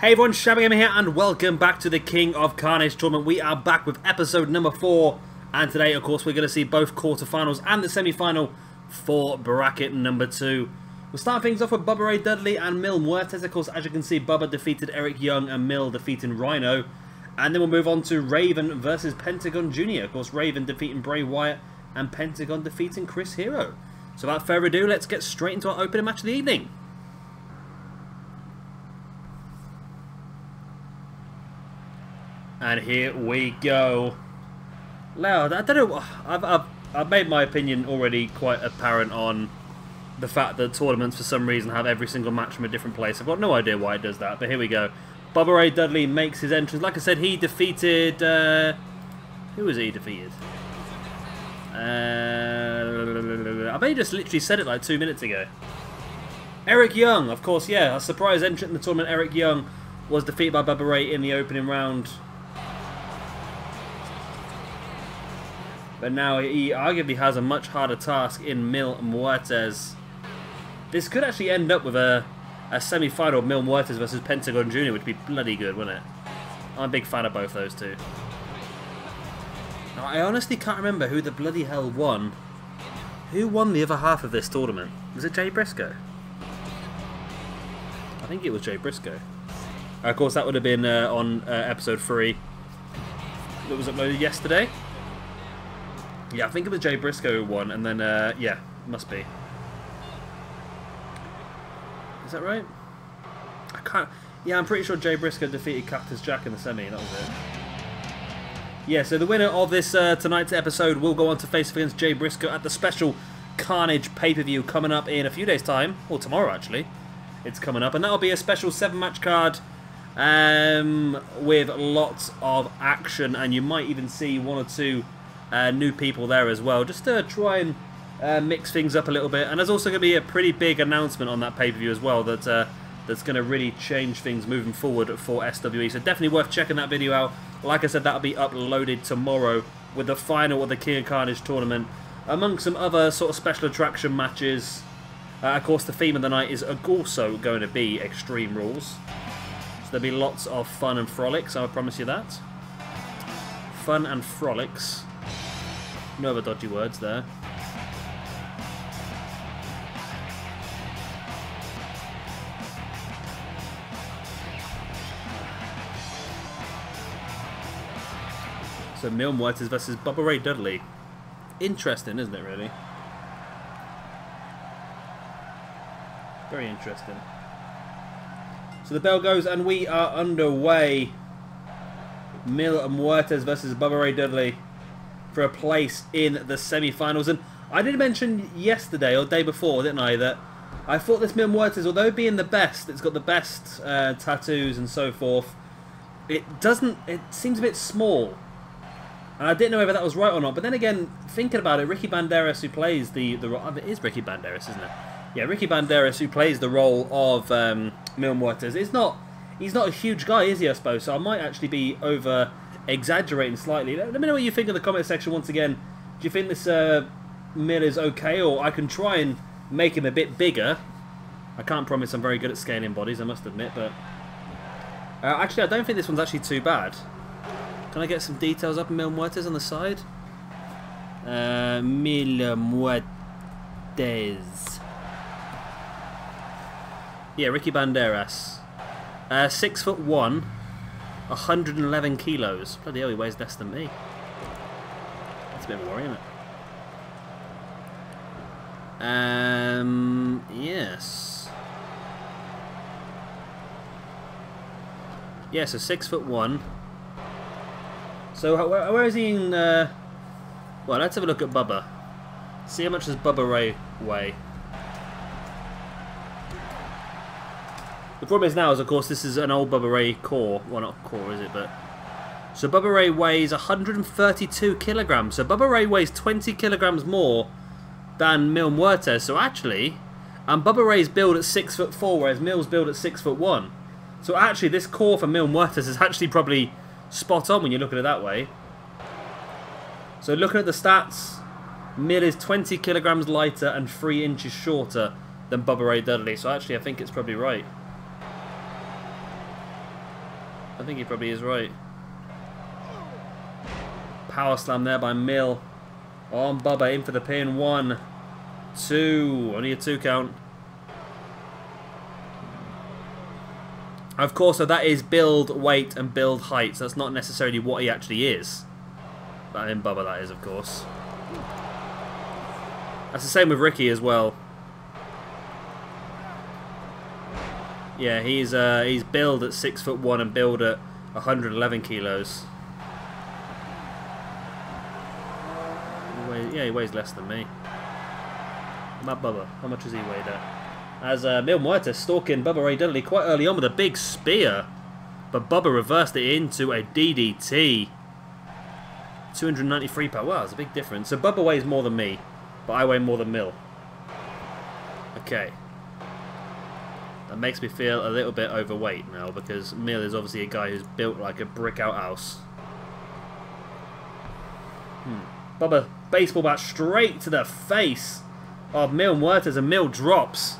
Hey everyone, Shabby Gamer here and welcome back to the King of Carnage tournament. We are back with episode number 4 and today of course we're going to see both quarterfinals and the semi-final for bracket number 2. We'll start things off with Bubba Ray Dudley and Mil Muertes. Of course, as you can see, Bubba defeated Eric Young and Mil defeating Rhino. And then we'll move on to Raven versus Pentagon Jr. Of course, Raven defeating Bray Wyatt and Pentagon defeating Chris Hero. So without further ado, let's get straight into our opening match of the evening. And here we go. Now, I don't know. I've made my opinion already quite apparent on the fact that tournaments, for some reason, have every single match from a different place. I've got no idea why it does that, but here we go. Bubba Ray Dudley makes his entrance. Like I said, he defeated... who was he defeated? I bet he just literally said it like 2 minutes ago. Eric Young, of course, yeah. A surprise entrant in the tournament. Eric Young was defeated by Bubba Ray in the opening round. But now he arguably has a much harder task in Mil Muertes. This could actually end up with a semi-final Mil Muertes versus Pentagon Jr, which would be bloody good, wouldn't it? I'm a big fan of both those two. Now, I honestly can't remember who the bloody hell won. Who won the other half of this tournament? Was it Jay Briscoe? I think it was Jay Briscoe. Of course, that would have been on episode 3 that was uploaded yesterday. Yeah, I think it was Jay Briscoe who won, and then, yeah, must be. Is that right? I can't... Yeah, I'm pretty sure Jay Briscoe defeated Cactus Jack in the semi, that was it. Yeah, so the winner of this tonight's episode will go on to face off against Jay Briscoe at the special Carnage pay-per-view coming up in a few days' time, or tomorrow actually. It's coming up, and that'll be a special 7-match card with lots of action, and you might even see 1 or 2 new people there as well, just to try and mix things up a little bit. And there's also going to be a pretty big announcement on that pay-per-view as well that's going to really change things moving forward for SWE. So definitely worth checking that video out. Like I said, that'll be uploaded tomorrow with the final of the King of Carnage tournament, amongst some other sort of special attraction matches. Of course, the theme of the night is also going to be Extreme Rules. So there'll be lots of fun and frolics, I promise you that. Fun and frolics. No other dodgy words there. So Mil Muertes versus Bubba Ray Dudley. Interesting, isn't it, really? Very interesting. So the bell goes and we are underway. Mil Muertes versus Bubba Ray Dudley for a place in the semi-finals. And I did mention yesterday or day before, didn't I, that I thought this Mil Muertes, although being the best, it's got the best tattoos and so forth, it seems a bit small. And I didn't know whether that was right or not. But then again, thinking about it, Ricky Banderas, who plays the role, it is Ricky Banderas, isn't it? Yeah, Ricky Banderas, who plays the role of Mil Muertes, he's not a huge guy, is he, I suppose? So I might actually be exaggerating slightly. Let me know what you think in the comment section once again. Do you think this Mil is okay, or I can try and make him a bit bigger? I can't promise I'm very good at scaling bodies, I must admit, but actually I don't think this one's actually too bad. Can I get some details up in Mil Muertes on the side? Mil Muertes. Yeah, Ricky Banderas. 6'1", 111 kilos. Bloody hell, he weighs less than me. That's a bit worrying, isn't it? Yes. Yeah, so 6'1". So where is he in... well, let's have a look at Bubba. See how much does Bubba Ray weigh. The problem is now, of course, this is an old Bubba Ray core. Well, not core, is it? But so Bubba Ray weighs 132 kilograms. So Bubba Ray weighs 20 kilograms more than Mil Muertes. So actually, and Bubba Ray's build at 6'4", whereas Mil's build at 6'1". So actually, this core for Mil Muertes is actually probably spot on when you look at it that way. So looking at the stats, Mil is 20 kilograms lighter and 3 inches shorter than Bubba Ray Dudley. So actually, I think it's probably right. I think he probably is right. Power slam there by Mill. On Bubba, in for the pin. 1, 2. Only a 2 count. Of course, so that is build weight and build height. So that's not necessarily what he actually is. That in Bubba, that is, of course. That's the same with Ricky as well. Yeah, he's billed at 6'1" and billed at 111 kilos. Yeah, he weighs less than me. About Bubba, how much is he weighed at? As Mil Muertes stalking Bubba Ray Dudley quite early on with a big spear, but Bubba reversed it into a DDT. 293 pounds. Wow, that's a big difference. So Bubba weighs more than me, but I weigh more than Mil. Okay. That makes me feel a little bit overweight now, because Mil is obviously a guy who's built like a brick outhouse. Bubba, baseball bat straight to the face of Mil Muertes, and Mil drops.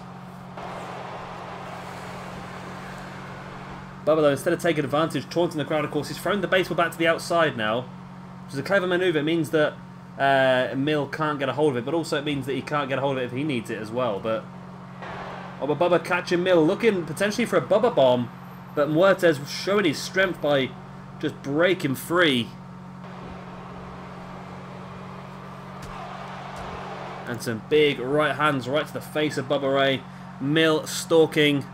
Bubba, though, instead of taking advantage, taunting the crowd, of course, he's thrown the baseball bat to the outside now, which is a clever manoeuvre. It means that Mil can't get a hold of it, but also it means that he can't get a hold of it if he needs it as well. But Bubba catching Mil, looking potentially for a Bubba bomb, but Muertes showing his strength by just breaking free. And some big right hands right to the face of Bubba Ray. Mil stalking.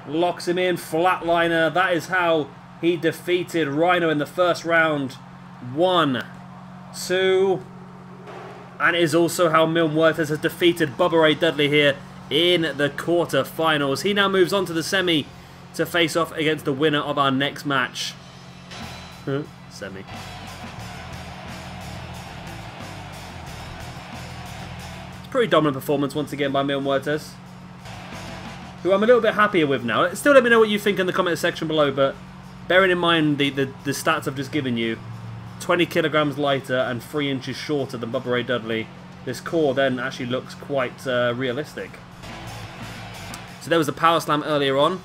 Locks him in, flatliner. That is how he defeated Rhino in the first round. 1, 2. And it is also how Mil Muertes has defeated Bubba Ray Dudley here in the quarterfinals. He now moves on to the semi to face off against the winner of our next match. Semi. Pretty dominant performance once again by Mil Muertes, who I'm a little bit happier with now. Still let me know what you think in the comment section below, but bearing in mind the stats I've just given you, 20 kilograms lighter and 3 inches shorter than Bubba Ray Dudley, this core then actually looks quite realistic. So there was a power slam earlier on,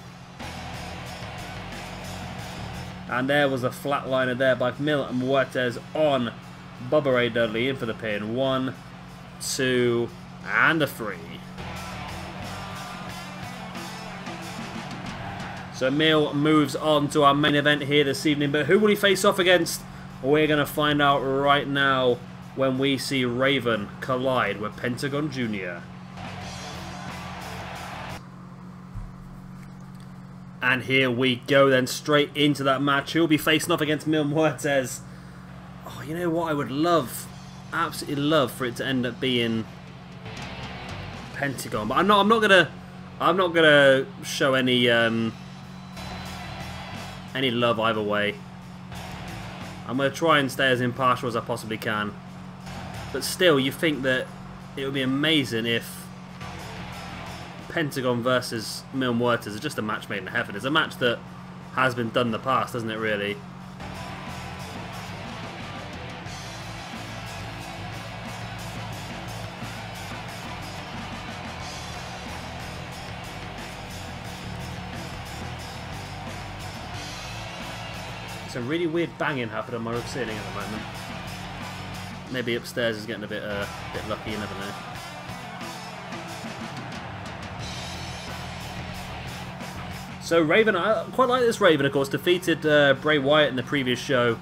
and there was a flatliner there by Mil Muertes on Bubba Ray Dudley, in for the pin. 1, 2, and a 3. So Mil moves on to our main event here this evening, but who will he face off against? We're going to find out right now when we see Raven collide with Pentagon Jr. And here we go then, straight into that match. Who will be facing off against Mil Muertes? Oh, you know what I would love? Absolutely love for it to end up being Pentagon, but I'm not gonna show any love either way. I'm gonna try and stay as impartial as I possibly can, but still, you think that it would be amazing if Pentagon versus Mil Muertes is just a match made in heaven. It's a match that has been done in the past, doesn't it, really? A really weird banging happened on my roof ceiling at the moment. Maybe upstairs is getting a bit lucky, you never know. So Raven, I quite like this Raven, of course, defeated Bray Wyatt in the previous show.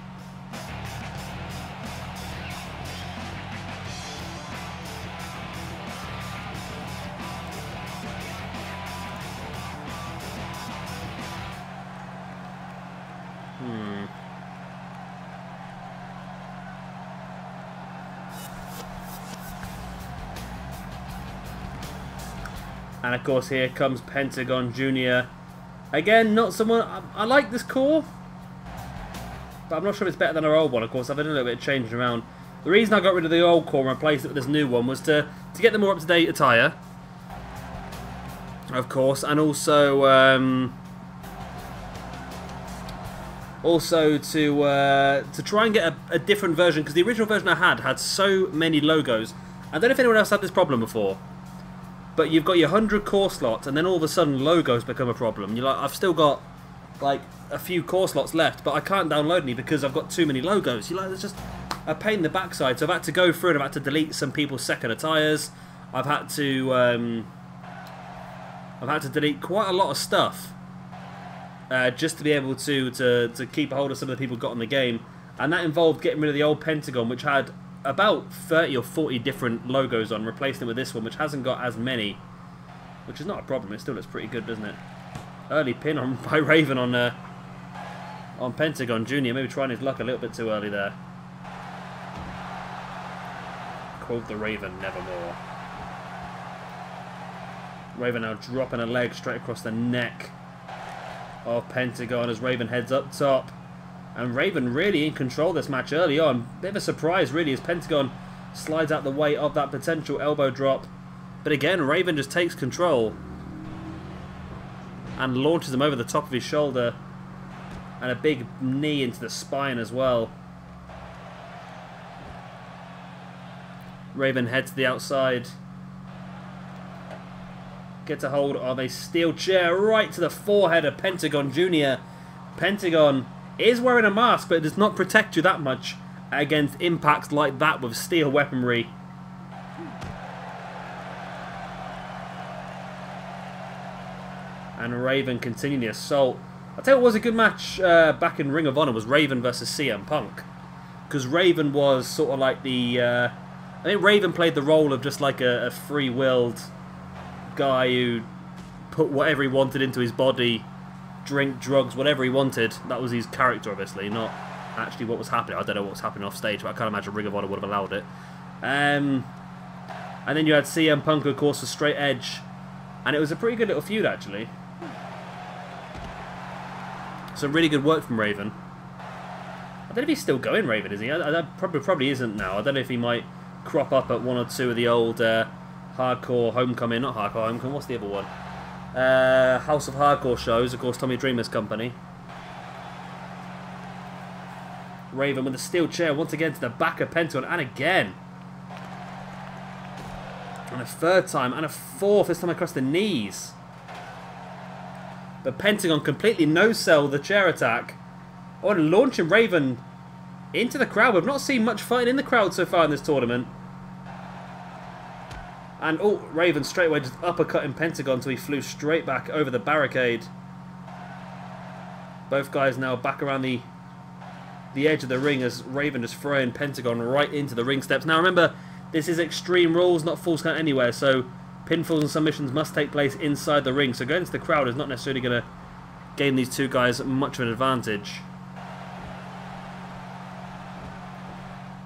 And of course here comes Pentagon Jr. Again, not someone... I like this core, but I'm not sure if it's better than our old one. Of course, I've had a little bit of changing around. The reason I got rid of the old core and replaced it with this new one was to get the more up-to-date attire, of course, and also to try and get a different version, because the original version I had so many logos. I don't know if anyone else had this problem before, but you've got your 100 core slots, and then all of a sudden logos become a problem. You're like, I've still got like a few core slots left, but I can't download any because I've got too many logos. You're like, it's just a pain in the backside. So I've had to go through and I've had to delete some people's second attires. I've had to delete quite a lot of stuff just to be able to keep a hold of some of the people who got in the game, and that involved getting rid of the old Pentagon, which had about 30 or 40 different logos on, replacing it with this one, which hasn't got as many, which is not a problem. It still looks pretty good, doesn't it? Early pin on by Raven on Pentagon Jr. Maybe trying his luck a little bit too early there. Quote the Raven, nevermore. Raven now dropping a leg straight across the neck of Pentagon as Raven heads up top. And Raven really in control of this match early on. Bit of a surprise really as Pentagon slides out the way of that potential elbow drop. But again, Raven just takes control and launches him over the top of his shoulder. And a big knee into the spine as well. Raven heads to the outside. Gets a hold of a steel chair right to the forehead of Pentagon Jr. Pentagon is wearing a mask, but it does not protect you that much against impacts like that with steel weaponry. And Raven continuing the assault. I'll tell you what was a good match back in Ring of Honor was Raven versus CM Punk. Because Raven was sort of like the... I think Raven played the role of just like a free-willed guy who put whatever he wanted into his body, drink, drugs, whatever he wanted. That was his character, obviously, not actually what was happening. I don't know what was happening off stage, but I can't imagine Ring of Honor would have allowed it. And then you had CM Punk, of course, for Straight Edge. And it was a pretty good little feud, actually. Some really good work from Raven. I don't know if he's still going, Raven, is he? Probably isn't now. I don't know if he might crop up at one or two of the old Hardcore Homecoming, not Hardcore Homecoming, what's the other one? House of Hardcore shows, of course, Tommy Dreamer's company. Raven with a steel chair once again to the back of Pentagon, and again. And a third time, and a fourth, this time across the knees. But Pentagon completely no-sell the chair attack. Oh, and launching Raven into the crowd. We've not seen much fighting in the crowd so far in this tournament. And, oh, Raven straight away just uppercutting Pentagon until he flew straight back over the barricade. Both guys now back around the edge of the ring as Raven just throwing Pentagon right into the ring steps. Now, remember, this is Extreme Rules, not Falls Count Anywhere, so pinfalls and submissions must take place inside the ring. So going into the crowd is not necessarily going to gain these two guys much of an advantage.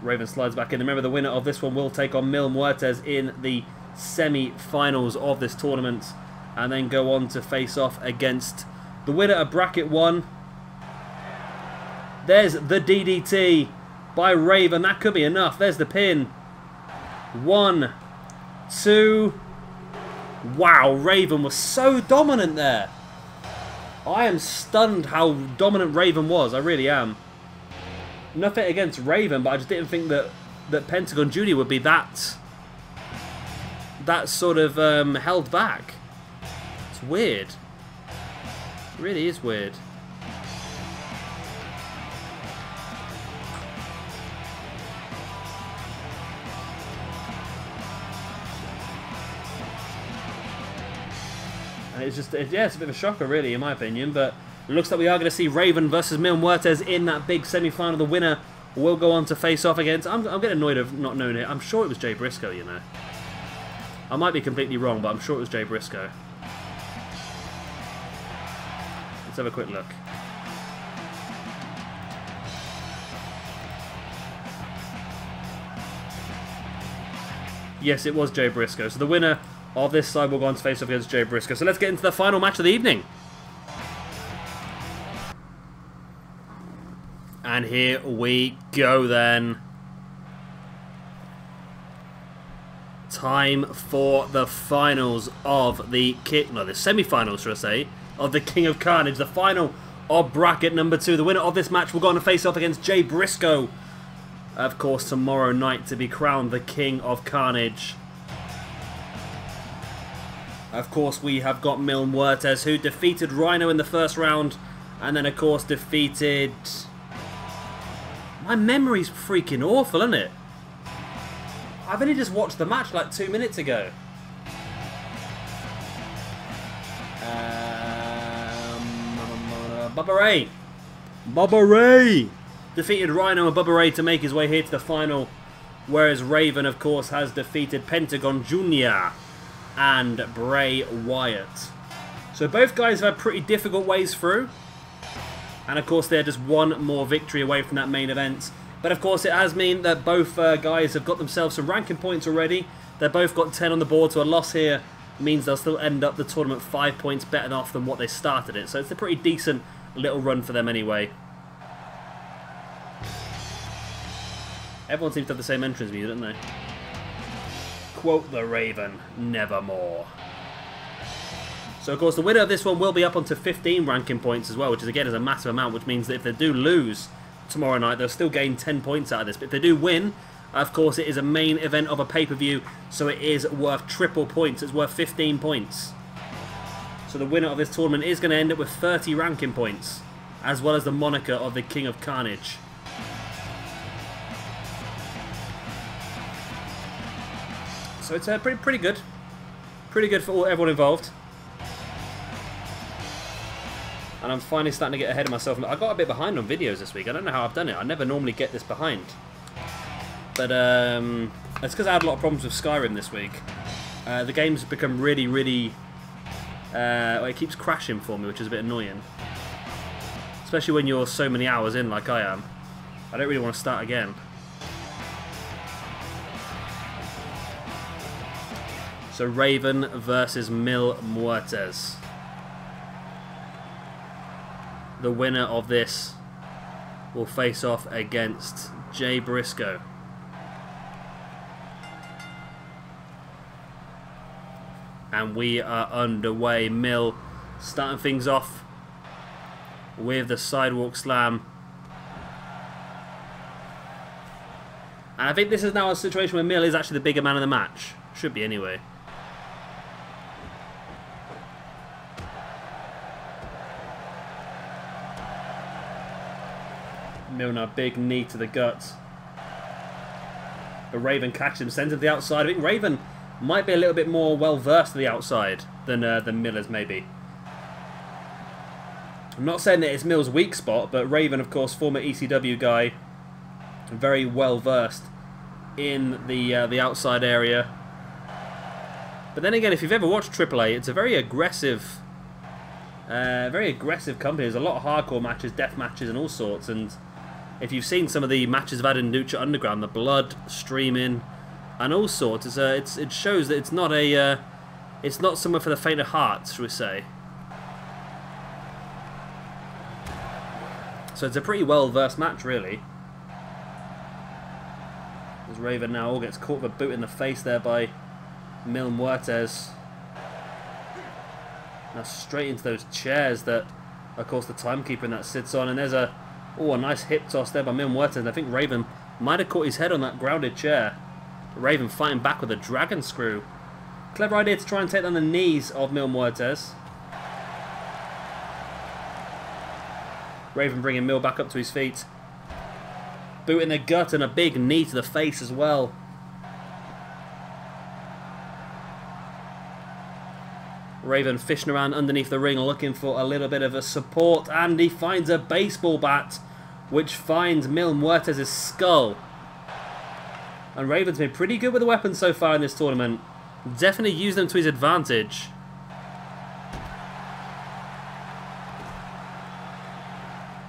Raven slides back in. Remember, the winner of this one will take on Muertes in the semi-finals of this tournament and then go on to face off against the winner of Bracket 1. There's the DDT by Raven. That could be enough. There's the pin. 1, 2... Wow, Raven was so dominant there. I am stunned how dominant Raven was. I really am. Nothing against Raven, but I just didn't think that Pentagon Jr. would be that sort of held back. It's weird. It really is weird. And it's just, yeah, it's a bit of a shocker, really, in my opinion. But it looks like we are going to see Raven versus Muertes in that big semi-final. The winner will go on to face off against... I'm getting annoyed of not knowing it. I'm sure it was Jay Briscoe, you know. I might be completely wrong, but I'm sure it was Jay Briscoe. Let's have a quick look. Yes, it was Jay Briscoe. So the winner of this side will go on to face off against Jay Briscoe. So let's get into the final match of the evening. And here we go then. Time for the finals of the semi-finals, should I say, of the King of Carnage. The final of bracket number 2. The winner of this match will go on to face off against Jay Briscoe. Of course, tomorrow night to be crowned the King of Carnage. Of course, we have got Muertes, who defeated Rhino in the first round, and then, of course, defeated... My memory's freaking awful, isn't it? I've only just watched the match like 2 minutes ago. Bubba Ray. Bubba Ray defeated Rhino and Bubba Ray to make his way here to the final, whereas Raven, of course, has defeated Pentagon Jr. and Bray Wyatt. So both guys have had pretty difficult ways through, and of course they're just one more victory away from that main event. But of course it has meant that both guys have got themselves some ranking points already. They've both got 10 on the board, so a loss here means they'll still end up the tournament 5 points better off than what they started it. So it's a pretty decent little run for them anyway. Everyone seems to have the same entrance music, don't they? Quote the Raven, nevermore. So of course the winner of this one will be up onto 15 ranking points as well, which is again is a massive amount, which means that if they do lose tomorrow night, they'll still gain 10 points out of this. But if they do win, of course it is a main event of a pay-per-view, so it is worth triple points. It's worth 15 points. So the winner of this tournament is going to end up with 30 ranking points, as well as the moniker of the King of Carnage. So it's pretty good. Pretty good for everyone involved. And I'm finally starting to get ahead of myself. I got a bit behind on videos this week. I don't know how I've done it. I never normally get this behind. But it's because I had a lot of problems with Skyrim this week. The game's become really... it keeps crashing for me, which is a bit annoying. Especially when you're so many hours in like I am. I don't really want to start again. So Raven versus Muertes. The winner of this will face off against Jay Briscoe. And we are underway. Mill starting things off with the sidewalk slam. And I think this is now a situation where Mill is actually the bigger man of the match. Should be anyway. Mill now, big knee to the gut. But Raven catches him, sends him to the outside. I think Raven might be a little bit more well-versed to the outside than Miller's, maybe. I'm not saying that it's Mill's weak spot, but Raven, of course, former ECW guy, very well-versed in the outside area. But then again, if you've ever watched AAA, it's a very aggressive company. There's a lot of hardcore matches, death matches, and all sorts. And if you've seen some of the matches I've had in Lucha Underground, the blood streaming and all sorts, it shows that it's not somewhere for the faint of heart, shall we say. So it's a pretty well-versed match, really. As Raven now all gets caught with a boot in the face there by Muertes. Now straight into those chairs that, of course, the timekeeper in that sits on. And there's a nice hip toss there by Muertes. And I think Raven might have caught his head on that grounded chair. Raven fighting back with a dragon screw. Clever idea to try and take down the knees of Muertes. Raven bringing Mill back up to his feet. Boot in the gut and a big knee to the face as well. Raven fishing around underneath the ring looking for a little bit of a support, and he finds a baseball bat which finds Muertes' skull. And Raven's been pretty good with the weapons so far in this tournament. Definitely used them to his advantage.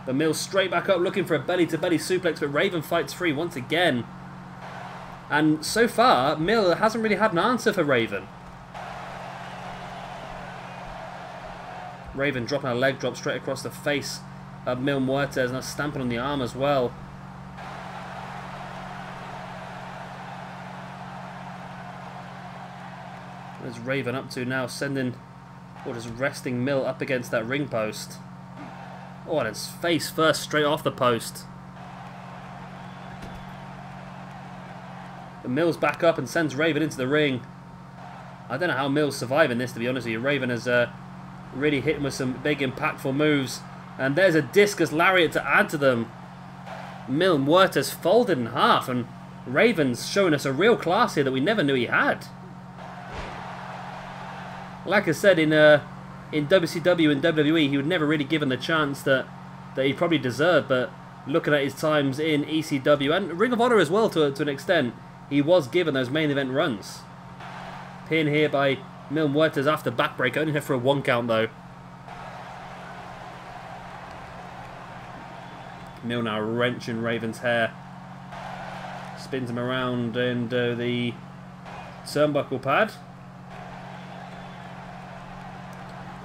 But Mill straight back up looking for a belly-to-belly suplex, but Raven fights free once again. And so far, Mill hasn't really had an answer for Raven. Raven dropping a leg drop straight across the face of Muertes, and stamping on the arm as well. What's Raven up to now? Sending, or just resting Mill up against that ring post. Oh, and his face first straight off the post. The Mill's back up and sends Raven into the ring. I don't know how Mill's surviving this, to be honest with you. Raven has really hit him with some big impactful moves. And there's a discus lariat to add to them. Mil Muertes folded in half, and Raven's showing us a real class here that we never knew he had. Like I said, in WCW and WWE, he was never really given the chance that he probably deserved, but looking at his times in ECW and Ring of Honor as well to an extent, he was given those main event runs. Pin here by Mil Muertes after backbreaker, only here for a 1 count though. Mil now wrenching Raven's hair. Spins him around into the turnbuckle pad.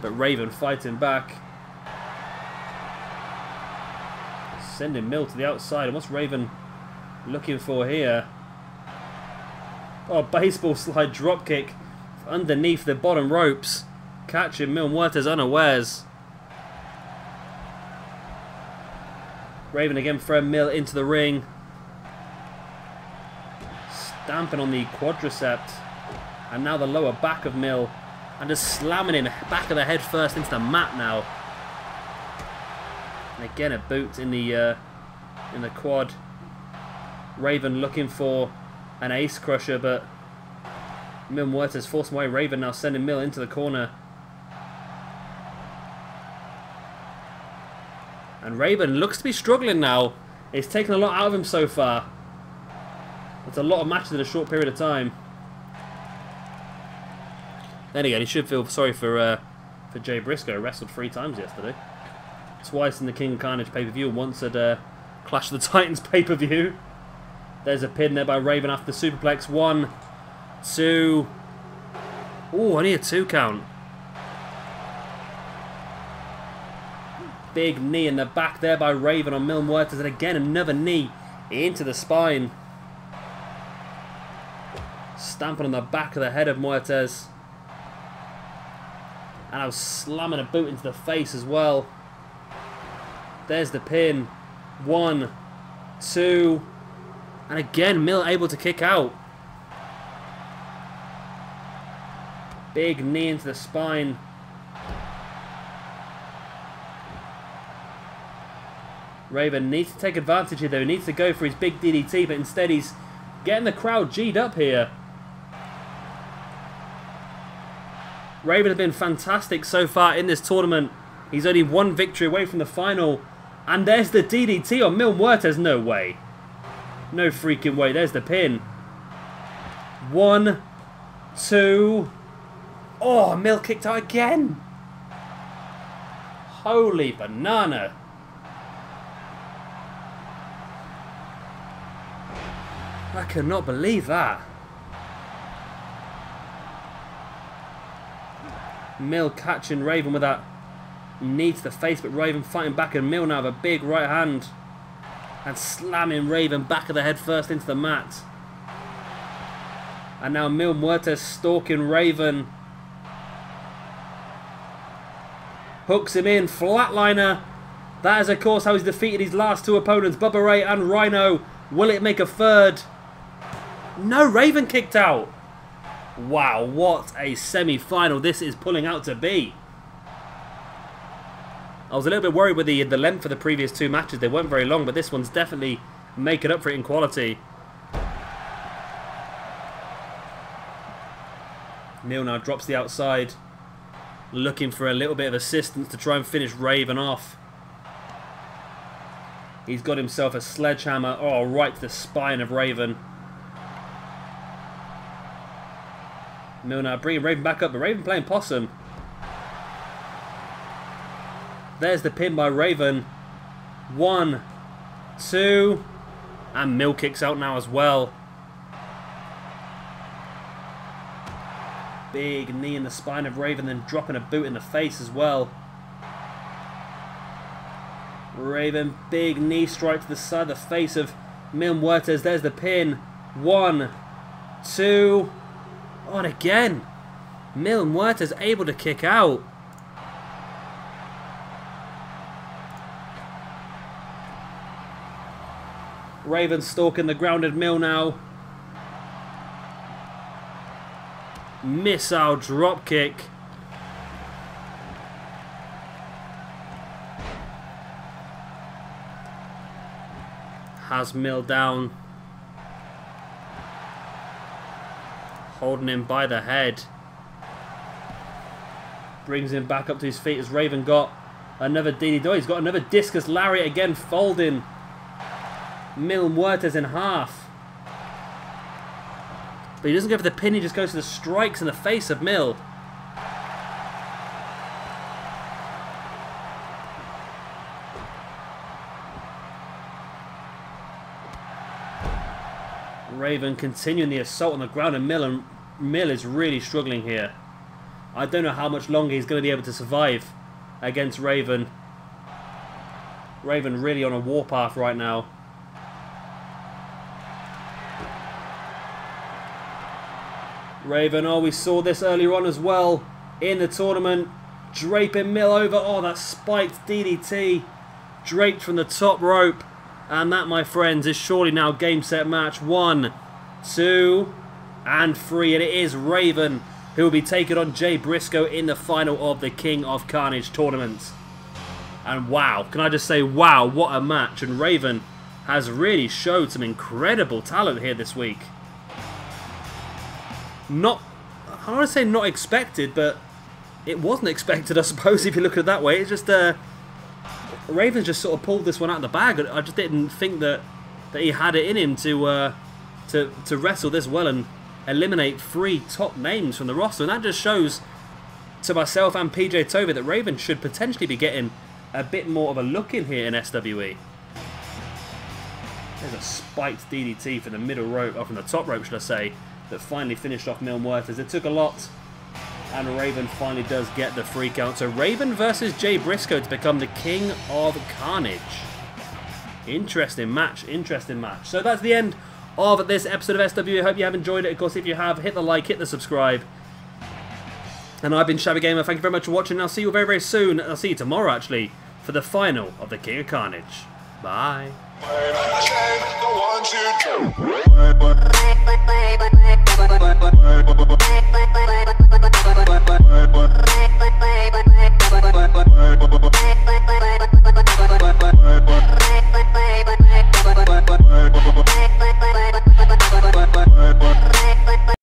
But Raven fighting back. Sending Mil to the outside. And what's Raven looking for here? Oh, baseball slide dropkick underneath the bottom ropes. Catching Mil Muertes unawares. Raven again throwing Mil into the ring. Stamping on the quadriceps. And now the lower back of Mil. And just slamming him back of the head first into the mat now. And again a boot in the quad. Raven looking for an ace crusher, but Mil Muertes forced away. Raven now sending Mil into the corner. And Raven looks to be struggling now. It's taken a lot out of him so far. It's a lot of matches in a short period of time. Then again, he should feel sorry for Jay Briscoe. Wrestled 3 times yesterday. Twice in the King of Carnage pay-per-view, and once at Clash of the Titans pay-per-view. There's a pin there by Raven after the superplex. 1, 2. Oh, only a 2 count. Big knee in the back there by Raven on Mil Muertes, and again another knee into the spine. Stamping on the back of the head of Muertes. And I was slamming a boot into the face as well. There's the pin. 1, 2. And again, Mil able to kick out. Big knee into the spine. Raven needs to take advantage here though. He needs to go for his big DDT, but instead he's getting the crowd G'd up here. Raven has been fantastic so far in this tournament. He's only 1 victory away from the final. And there's the DDT on Mil Muertes. No way. No freaking way. There's the pin. 1, 2. Oh, Mil kicked out again. Holy banana. I cannot believe that. Mil catching Raven with that knee to the face, but Raven fighting back, and Mil now with a big right hand and slamming Raven back of the head first into the mat. And now Mil Muertes stalking Raven. Hooks him in, flatliner. That is of course how he's defeated his last 2 opponents, Bubba Ray and Rhino. Will it make a third? No, Raven kicked out. Wow, what a semi-final this is pulling out to be. I was a little bit worried with the length of the previous 2 matches. They weren't very long, but this one's definitely making up for it in quality. Mil now drops the outside, looking for a little bit of assistance to try and finish Raven off. He's got himself a sledgehammer, oh, right to the spine of Raven. Mil now bringing Raven back up, but Raven playing possum. There's the pin by Raven. 1, 2. And Mil kicks out now as well. Big knee in the spine of Raven, then dropping a boot in the face as well. Raven, big knee strike to the side of the face of Mil Muertes. There's the pin. 1, 2. Oh, and again, Mil Muertes able to kick out. Raven stalking the grounded Mil now. Missile drop kick. Has Mill down. Holding him by the head. Brings him back up to his feet as Raven got another DDT. He's got another discus lariat again, folding Mil Muertes in half. But he doesn't go for the pin, he just goes for the strikes in the face of Mill. Raven continuing the assault on the ground, and Mill is really struggling here. I don't know how much longer he's going to be able to survive against Raven. Raven really on a warpath right now. Raven, oh, we saw this earlier on as well in the tournament. Draping Mill over. Oh, that spiked DDT. Draped from the top rope. And that, my friends, is surely now game, set, match 1, 2, and 3. And it is Raven who will be taking on Jay Briscoe in the final of the King of Carnage tournament. And wow, can I just say, wow, what a match. And Raven has really showed some incredible talent here this week. Not, I don't want to say not expected, but it wasn't expected, I suppose, if you look at it that way. It's just, Raven just sort of pulled this one out of the bag. I just didn't think that he had it in him to wrestle this well and eliminate 3 top names from the roster. And that just shows to myself and PJ Toby that Raven should potentially be getting a bit more of a look in here in SWE. There's a spiked DDT from the middle rope, or from the top rope, should I say, that finally finished off Mil Muertes. It took a lot, and Raven finally does get the free count. So Raven versus Jay Briscoe to become the King of Carnage. Interesting match, interesting match. So that's the end of this episode of SWE. I hope you have enjoyed it. Of course, if you have, hit the like, hit the subscribe. And I've been Shabby Gamer. Thank you very much for watching. I'll see you very, very soon. I'll see you tomorrow, actually, for the final of the King of Carnage. Bye.